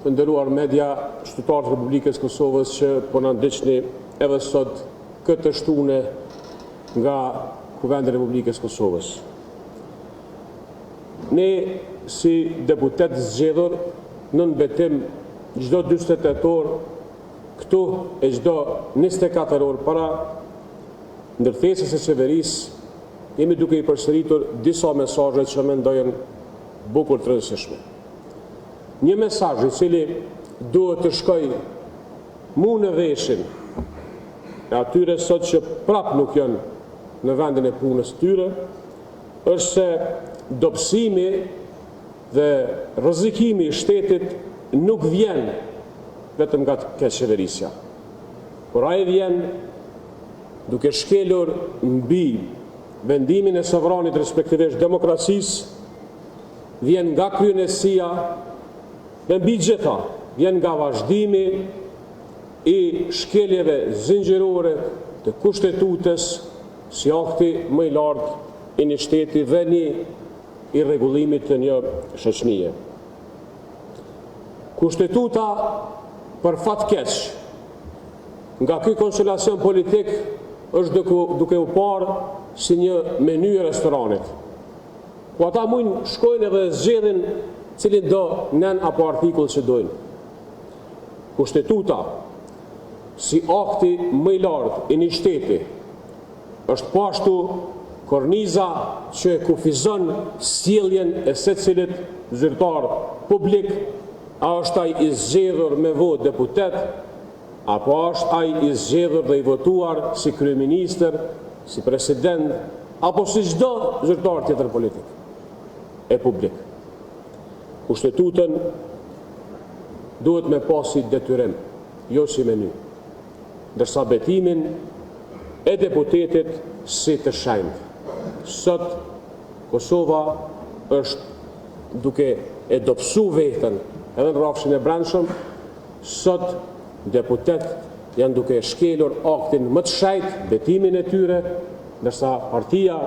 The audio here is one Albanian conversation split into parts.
të nderuar media, qytetarët e Republikës Kosovës që po na ndiqni edhe sot këtë shtune nga Kuvendi i Republikës Kosovës. Ne si deputet zgjedhur në betim çdo 48 orë këtu e çdo 24 orë para ndërthesës së qeverisë jemi duke i përsëritur disa mesazhe që mendojnë bukur të rëndësishme. Një mesazh i cili duhet të shkoj mu në veshin e atyre sot që prap nuk janë në vendin e punës tyre, është se dobësimi dhe rrezikimi i shtetit nuk vjen vetëm nga kjo qeverisja, por ai vjen duke shkelur mbi vendimin e sovranit respektivisht demokracisë, vjen nga kryenesia dhe mbi gjitha vjen nga vazhdimi i shkeljeve zinxhirore të kushtetutës si akti më i lartë i një shteti dhe një i rregullimit të një shoqërie. Kushtetuta për fat keq nga ky konstelacion politik është duke u parë si një meny e restoranit. Po ata mund shkojnë edhe zgjedhin cilin do nen apo artikull që dojnë. Kushtetuta si akti më i lartë i një shteti është pashtu korniza që e kufizon sjelljen e secilit zyrtar publik, a është ai i zgjedhur me votë deputet, apo është ai i zgjedhur dhe i votuar si kryeministër, si president, apo si çdo zyrtar tjetër politik e publik. Kushtetutën duhet me pasi detyrim, jo si meny, ndërsa betimin e deputetit si të shenjtë. Sot Kosova është duke e dobësu veten edhe në rrafshin e brendshëm, sot deputet janë duke shkelur aktin më të shenjtë, betimin e tyre, ndërsa partia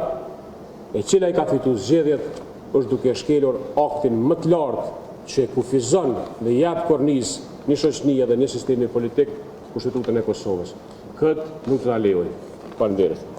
e cila i ka fituar zgjedhjet është duke shkelur aktin më të lartë që e kufizon dhe jep kornizë një shoqënie dhe një sistemi politik, Kushtetutën e Kosovës. Këtë nuk na lejoj. Faleminderit.